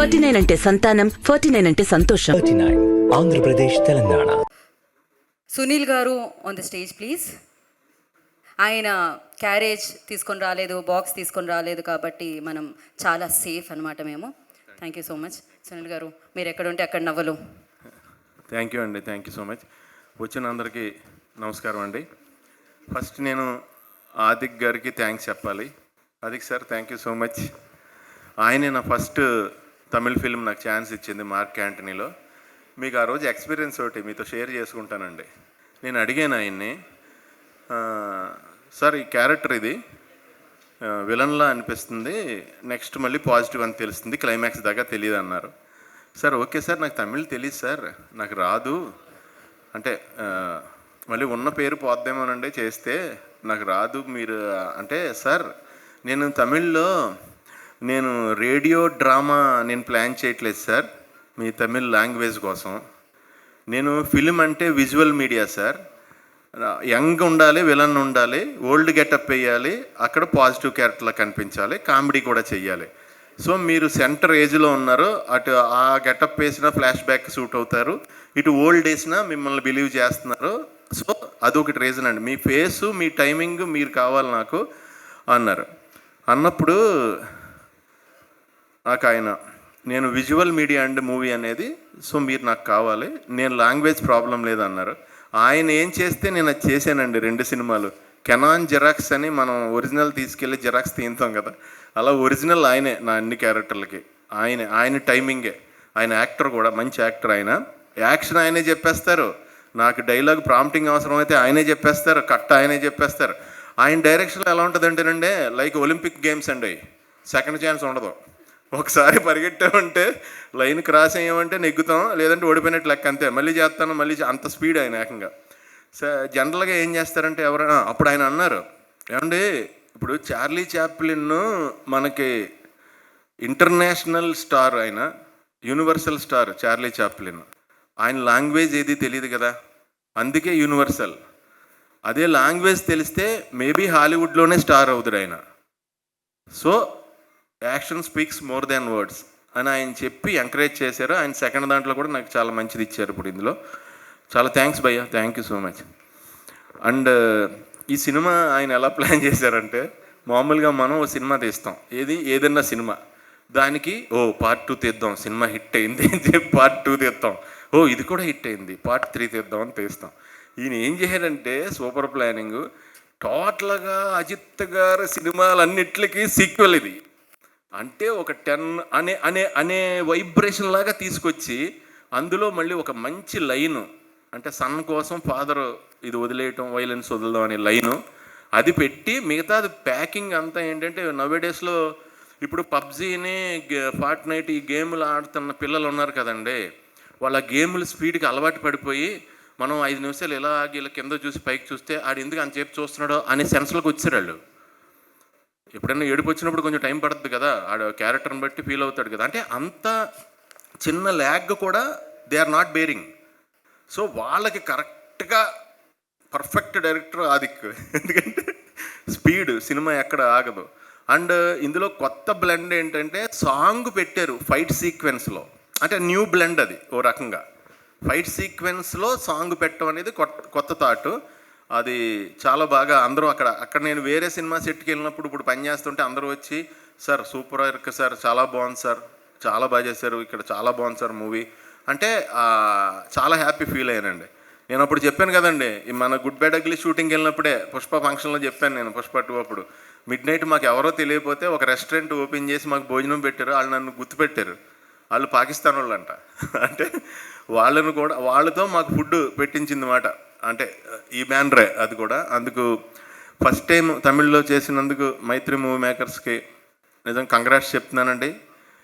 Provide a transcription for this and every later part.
39 అంటే సంతానం, 49 అంటే సంతోషం. 39 ఆంధ్రప్రదేశ్, తెలంగాణ. సునీల్ గారు ఆన్ ద స్టేజ్ ప్లీజ్. ఆయన క్యారేజ్ తీసుకొని రాలేదు, బాక్స్ తీసుకొని రాలేదు, కాబట్టి మనం చాలా సేఫ్ అనమాట మేము. Thank you so much Sunil గారు, మీరు ఎక్కడ ఉంటే అక్కడ నవ్వలు. థ్యాంక్ యూ అండి, థ్యాంక్ యూ సో మచ్. వచ్చిన అందరికీ నమస్కారం అండి. ఫస్ట్ నేను ఆదిక్ గారికి థ్యాంక్స్ చెప్పాలి. Adhik sir, thank you so much. ఆయనే నా ఫస్ట్ తమిళ్ ఫిల్మ్ నాకు ఛాన్స్ ఇచ్చింది, మార్క్ యాంటనీలో. మీకు ఆ రోజు ఎక్స్పీరియన్స్ ఒకటి మీతో షేర్ చేసుకుంటానండి. నేను అడిగాను ఆయన్ని, సార్ ఈ క్యారెక్టర్ ఇది విలన్లా అనిపిస్తుంది, నెక్స్ట్ మళ్ళీ పాజిటివ్ అని తెలుస్తుంది, క్లైమాక్స్ దాకా తెలియదు అన్నారు. సార్ ఓకే సార్, నాకు తమిళ్ తెలియదు సార్, నాకు రాదు అంటే మళ్ళీ ఉన్న పేరు పోద్దేమోనండి చేస్తే, నాకు రాదు మీరు అంటే. సార్ నేను తమిళ్లో నేను రేడియో డ్రామా నేను ప్లాన్ చేయట్లేదు సార్ మీ తమిళ్ లాంగ్వేజ్ కోసం. నేను ఫిలిం అంటే విజువల్ మీడియా సార్, యంగ్ ఉండాలి, విలన్ ఉండాలి, ఓల్డ్ గెటప్ వేయాలి, అక్కడ పాజిటివ్ క్యారెక్టర్లా కనిపించాలి, కామెడీ కూడా చెయ్యాలి. సో మీరు సెంటర్ ఏజ్లో ఉన్నారు, అటు ఆ గెటప్ వేసినా ఫ్లాష్ బ్యాక్ సూట్ అవుతారు, ఇటు ఓల్డ్ వేసినా మిమ్మల్ని బిలీవ్ చేస్తున్నారు. సో అదొకటి రీజన్ అండి, మీ ఫేసు మీ టైమింగ్ మీరు కావాలి నాకు అన్నారు. అన్నప్పుడు నాకు ఆయన, నేను విజువల్ మీడియా అండ్ మూవీ అనేది, సో మీరు నాకు కావాలి, నేను లాంగ్వేజ్ ప్రాబ్లం లేదన్నారు. ఆయన ఏం చేస్తే నేను అది చేశానండి. 2 సినిమాలు కెనాన్ జెరాక్స్ అని మనం ఒరిజినల్ తీసుకెళ్ళి జెరాక్స్ తీస్తాం కదా, అలా ఒరిజినల్ ఆయనే నా అన్ని క్యారెక్టర్లకి. ఆయన టైమింగే, ఆయన యాక్టర్ కూడా మంచి యాక్టర్. ఆయన యాక్షన్ ఆయనే చెప్పేస్తారు, నాకు డైలాగ్ ప్రాంప్టింగ్ అవసరం అయితే ఆయనే చెప్పేస్తారు, కట్ ఆయనే చెప్పేస్తారు. ఆయన డైరెక్షన్లో ఎలా ఉంటుంది అంటేనండి, లైక్ ఒలింపిక్ గేమ్స్ అండి, సెకండ్ ఛాన్స్ ఉండదు. ఒకసారి పరిగెట్టామంటే లైన్ క్రాస్ అయ్యామంటే నెగ్గుతాం, లేదంటే ఓడిపోయినట్టు లెక్క, అంతే. మళ్ళీ చేస్తాను, మళ్ళీ అంత స్పీడ్ ఆయన ఏకంగా. జనరల్గా ఏం చేస్తారంటే ఎవరైనా, అప్పుడు ఆయన అన్నారు, ఏమండి ఇప్పుడు చార్లీ చాప్లిన్ మనకి ఇంటర్నేషనల్ స్టార్, ఆయన యూనివర్సల్ స్టార్ చార్లీ చాప్లిన్. ఆయన లాంగ్వేజ్ ఏది తెలియదు కదా, అందుకే యూనివర్సల్. అదే లాంగ్వేజ్ తెలిస్తే మేబీ హాలీవుడ్లోనే స్టార్ అవుతాడు ఆయన. So action speaks more than words అని ఆయన చెప్పి ఎంకరేజ్ చేశారు. ఆయన సెకండ్ దాంట్లో కూడా నాకు చాలా మంచిది ఇచ్చారు. ఇప్పుడు ఇందులో చాలా థ్యాంక్స్ భయ్యా, thank you so much. And ఈ సినిమా ఆయన ఎలా ప్లాన్ చేశారంటే, మామూలుగా మనం ఓ సినిమా తీస్తాం, ఏదన్నా సినిమా, దానికి పార్ట్ 2 తీద్దాం, సినిమా హిట్ అయింది అని చెప్పి పార్ట్ 2 తీస్తాం, ఇది కూడా హిట్ అయింది, పార్ట్ 3 తీద్దాం అని తీస్తాం. ఈయన ఏం చేశారంటే సూపర్ ప్లానింగ్, టోటల్గా అజిత్ గారి సినిమాలన్నిటికీ సీక్వెల్ ఇది. అంటే ఒక 10 అనే వైబ్రేషన్ లాగా తీసుకొచ్చి, అందులో మళ్ళీ ఒక మంచి లైను, అంటే సన్ కోసం ఫాదర్ ఇది వదిలేయటం, వైలెన్స్ వదలడం అనే లైను అది పెట్టి, మిగతాది ప్యాకింగ్ అంతా ఏంటంటే, నవేడేస్లో ఇప్పుడు పబ్జీని, ఫార్ట్నైట్ ఈ గేములు ఆడుతున్న పిల్లలు ఉన్నారు కదండి, వాళ్ళ గేములు స్పీడ్కి అలవాటు పడిపోయి, మనం 5 నిమిషాలు ఇలా ఆగి ఇలా కింద చూసి పైకి చూస్తే ఆడు ఎందుకు అంతసేపు చూస్తున్నాడో అనే సెన్స్లోకి వచ్చారు వాళ్ళు. ఎప్పుడైనా ఏడుపు వచ్చినప్పుడు కొంచెం టైం పడుతుంది కదా, ఆడ క్యారెక్టర్ని బట్టి ఫీల్ అవుతాడు కదా, అంటే అంత చిన్న ల్యాగ్ కూడా they are not bearing. So వాళ్ళకి కరెక్ట్గా పర్ఫెక్ట్ డైరెక్టర్ ఆదిక్, ఎందుకంటే స్పీడ్ సినిమా ఎక్కడ ఆగదు. అండ్ ఇందులో కొత్త బ్లెండ్ ఏంటంటే, సాంగ్ పెట్టారు ఫైట్ సీక్వెన్స్లో, అంటే న్యూ బ్లెండ్ అది. ఓ రకంగా ఫైట్ సీక్వెన్స్లో సాంగ్ పెట్టడం అనేది కొత్త థాట్. అది చాలా బాగా అందరూ అక్కడ నేను వేరే సినిమా సెట్కి వెళ్ళినప్పుడు ఇప్పుడు పని చేస్తుంటే అందరూ వచ్చి, సార్ సూపర్ వర్క్ సార్, చాలా బాగుంది సార్, చాలా బాగా చేశారు, ఇక్కడ చాలా బాగుంది సార్ మూవీ అంటే చాలా హ్యాపీ ఫీల్ అయ్యానండి. నేను అప్పుడు చెప్పాను కదండి, మన గుడ్ బ్యాడ్ అగ్లీ షూటింగ్కి వెళ్ళినప్పుడే పుష్ప ఫంక్షన్లో చెప్పాను నేను, పుష్ప 2 అప్పుడు మిడ్ నైట్ మాకు ఎవరో తెలియకపోతే ఒక రెస్టారెంట్ ఓపెన్ చేసి మాకు భోజనం పెట్టారు. వాళ్ళు నన్ను గుర్తుపెట్టారు, వాళ్ళు పాకిస్తాన్ వాళ్ళు అంట. అంటే వాళ్ళను కూడా, వాళ్ళతో మాకు ఫుడ్ పెట్టించింది మాట, అంటే ఈ బ్యానరే అది కూడా. అందుకు ఫస్ట్ టైం తమిళ్లో చేసినందుకు మైత్రి మూవీ మేకర్స్కి నిజంగా కంగ్రాట్స్ చెప్తున్నానండి.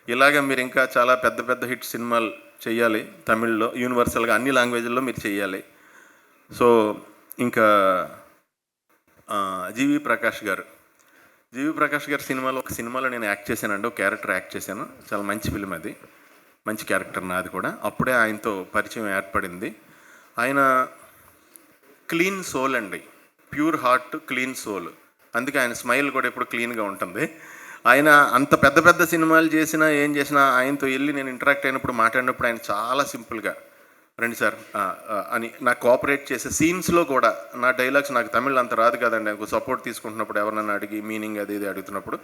ఇలాగ మీరు ఇంకా చాలా పెద్ద పెద్ద హిట్ సినిమాలు చెయ్యాలి తమిళ్లో, యూనివర్సల్గా అన్ని లాంగ్వేజ్ల్లో మీరు చెయ్యాలి. సో ఇంకా జీవి ప్రకాష్ గారు సినిమాలో, ఒక సినిమాలో నేను యాక్ట్ చేశానండి, ఒక క్యారెక్టర్ యాక్ట్ చేశాను, చాలా మంచి ఫిలిం అది, మంచి క్యారెక్టర్ నాది కూడా. అప్పుడే ఆయనతో పరిచయం ఏర్పడింది. ఆయన క్లీన్ సోల్ అండి, ప్యూర్ హార్ట్, క్లీన్ సోల్. అందుకే ఆయన స్మైల్ కూడా ఎప్పుడు క్లీన్గా ఉంటుంది. ఆయన అంత పెద్ద పెద్ద సినిమాలు చేసినా ఏం చేసినా ఆయనతో వెళ్ళి నేను ఇంటరాక్ట్ అయినప్పుడు మాట్లాడినప్పుడు ఆయన చాలా సింపుల్గా రండి సార్ అని నాకు కోఆపరేట్ చేసే సీన్స్లో కూడా నా డైలాగ్స్ నాకు తమిళ్ అంత రాదు కదండి, నాకు సపోర్ట్ తీసుకుంటున్నప్పుడు ఎవరన్నా అడిగి మీనింగ్ అది ఇది అడుగుతున్నప్పుడు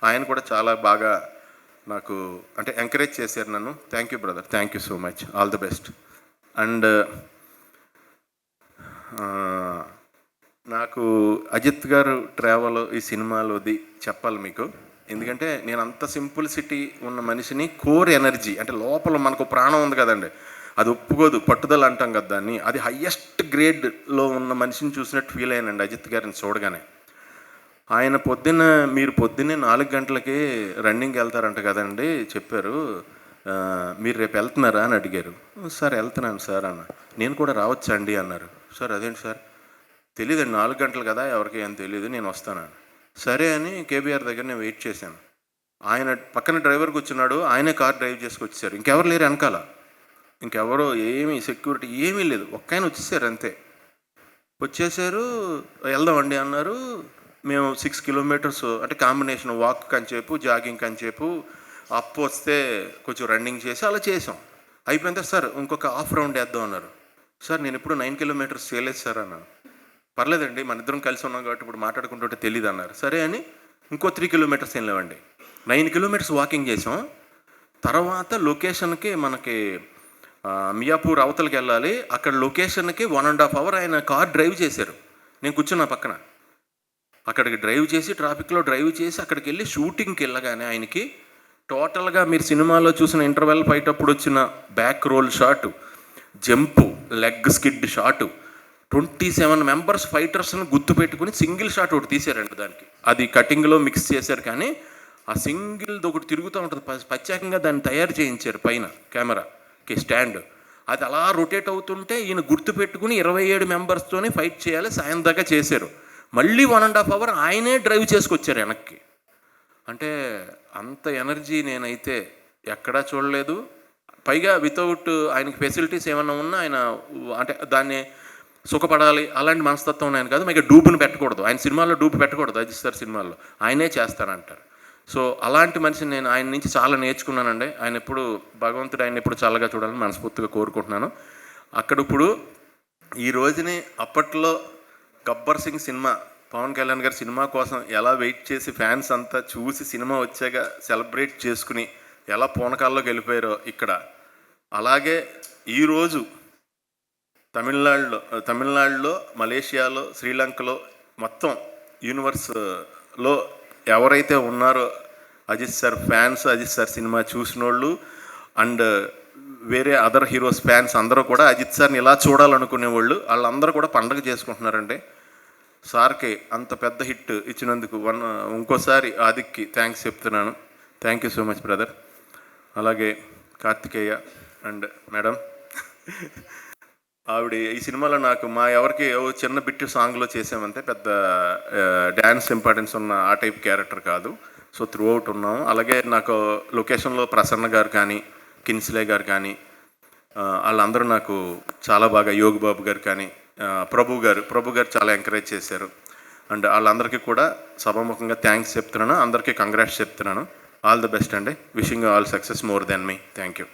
ఆయన కూడా చాలా బాగా నాకు అంటే ఎంకరేజ్ చేశారు నన్ను. Thank you brother, thank you so much, all the best. And నాకు అజిత్ గారు ట్రావెల్ ఈ సినిమాలోది చెప్పాలి మీకు, ఎందుకంటే నేను అంత సింపుల్సిటీ ఉన్న మనిషిని కోర్ ఎనర్జీ అంటే లోపల మనకు ప్రాణం ఉంది కదండి, అది ఒప్పుకోదు, పట్టుదల అంటాం కదా దాన్ని, అది హయ్యెస్ట్ గ్రేడ్లో ఉన్న మనిషిని చూసినట్టు ఫీల్ అయ్యానండి అజిత్ గారిని చూడగానే. ఆయన మీరు పొద్దున్నే 4 గంటలకి రన్నింగ్కి వెళ్తారంట కదండి చెప్పారు, మీరు రేపు వెళ్తున్నారా అని అడిగారు. సార్ వెళ్తున్నాను సార్ అన్న. నేను కూడా రావచ్చా అండి అన్నారు. సార్ అదేంటి సార్, తెలియదండి 4 గంటలు కదా ఎవరికి ఏం తెలియదు, నేను వస్తాను. సరే అని కేబీఆర్ దగ్గర నేను వెయిట్ చేశాను. ఆయన పక్కన డ్రైవర్ కూర్చున్నాడు, ఆయనే కార్ డ్రైవ్ చేసుకొచ్చేసారు, ఇంకెవరు లేరు వెనకాల, ఇంకెవరో ఏమీ సెక్యూరిటీ ఏమీ లేదు, ఒక్క ఆయన వచ్చేసారు అంతే. వచ్చేసారు, వెళ్దామండి అన్నారు. మేము 6 కిలోమీటర్స్ అంటే కాంబినేషన్ వాక్ కంచేపు జాగింగ్ కంచేపు అప్ వస్తే కొంచెం రన్నింగ్ చేసి అలా చేసాం. అయిపోయిందా సార్ ఇంకొక హాఫ్ రౌండ్ వేద్దాం అన్నారు. సార్ నేను ఇప్పుడు 9 కిలోమీటర్స్ చేయలేదు సార్ అన్నాను. పర్లేదండి మన ఇద్దరం కలిసి ఉన్నాం కాబట్టి ఇప్పుడు మాట్లాడుకుంటుంటే తెలియదు అన్నారు. సరే అని ఇంకో 3 కిలోమీటర్స్ వెళ్ళామండి. 9 కిలోమీటర్స్ వాకింగ్ చేసాం. తర్వాత లొకేషన్కి మనకి మియాపూర్ అవతలకి వెళ్ళాలి, అక్కడ లొకేషన్కి 1.5 hour ఆయన కార్ డ్రైవ్ చేశారు, నేను కూర్చున్నా పక్కన. అక్కడికి డ్రైవ్ చేసి ట్రాఫిక్లో డ్రైవ్ చేసి అక్కడికి వెళ్ళి షూటింగ్కి వెళ్ళగానే ఆయనకి టోటల్గా మీరు సినిమాలో చూసిన ఇంటర్వెల్ ఫైట్ అప్పుడు వచ్చిన back roll shot, jump, leg skid shot, 27 members ఫైటర్స్ని గుర్తుపెట్టుకుని సింగిల్ షాట్ ఒకటి తీశారండి దానికి. అది కటింగ్లో మిక్స్ చేశారు కానీ ఆ సింగిల్ది ఒకటి తిరుగుతూ ఉంటుంది, ప్రత్యేకంగా దాన్ని తయారు చేయించారు పైన కెమెరాకి స్టాండ్. అది అలా రొటేట్ అవుతుంటే ఈయన గుర్తుపెట్టుకుని 27 మెంబర్స్తోనే ఫైట్ చేయాలి, సాయం దాకా చేశారు. మళ్ళీ 1.5 hour ఆయనే డ్రైవ్ చేసుకొచ్చారు వెనక్కి. అంటే అంత ఎనర్జీ నేనైతే ఎక్కడా చూడలేదు. పైగా వితౌట్ ఆయనకి ఫెసిలిటీస్ ఏమన్నా ఉన్నా ఆయన అంటే దాన్ని సుఖపడాలి అలాంటి మనస్తత్వం ఉన్నాయని కాదు. మీకు డూపుని పెట్టకూడదు, ఆయన సినిమాల్లో డూపు పెట్టకూడదు, అజిత్ సార్ సినిమాల్లో ఆయనే చేస్తానంటారు. సో అలాంటి మనిషిని నేను ఆయన నుంచి చాలా నేర్చుకున్నానండి. ఆయన ఎప్పుడు భగవంతుడు ఆయన ఎప్పుడు చల్లగా చూడాలని మనస్ఫూర్తిగా కోరుకుంటున్నాను. అక్కడ ఇప్పుడు ఈ రోజుని అప్పట్లో గబ్బర్ సింగ్ సినిమా పవన్ కళ్యాణ్ గారి సినిమా కోసం ఎలా వెయిట్ చేసి ఫ్యాన్స్ అంతా చూసి సినిమా వచ్చాక సెలబ్రేట్ చేసుకుని ఎలా పూనకాల్లోకి వెళ్ళిపోయారో ఇక్కడ, అలాగే ఈరోజు తమిళనాడులో మలేషియాలో శ్రీలంకలో మొత్తం యూనివర్స్లో ఎవరైతే ఉన్నారో Ajith sir fans, Ajith sir cinema చూసిన వాళ్ళు అండ్ వేరే అదర్ హీరోస్ ఫ్యాన్స్ అందరూ కూడా అజిత్ సార్ని ఇలా చూడాలనుకునే వాళ్ళు వాళ్ళందరూ కూడా పండగ చేసుకుంటున్నారండి. సార్కి అంత పెద్ద హిట్ ఇచ్చినందుకు ఇంకోసారి ఆదిక్కి థ్యాంక్స్ చెప్తున్నాను. Thank you so much brother. అలాగే కార్తికేయ అండ్ మేడం, ఆవిడ ఈ సినిమాలో నాకు ఎవరికి చిన్న బిట్టు సాంగ్లో చేసామంటే పెద్ద డ్యాన్స్ ఇంపార్టెన్స్ ఉన్న ఆ టైప్ క్యారెక్టర్ కాదు. సో త్రూ అవుట్ ఉన్నాము. అలాగే నాకు లొకేషన్లో ప్రసన్న గారు కానీ కిన్స్లే గారు కానీ వాళ్ళందరూ నాకు చాలా బాగా, యోగి బాబు గారు కానీ ప్రభు గారు చాలా ఎంకరేజ్ చేశారు. అండ్ వాళ్ళందరికీ కూడా సభాముఖంగా థ్యాంక్స్ చెప్తున్నాను, అందరికీ కంగ్రాట్స్ చెప్తున్నాను. ఆల్ ది బెస్ట్ అండి. Wishing all success more than me. Thank you.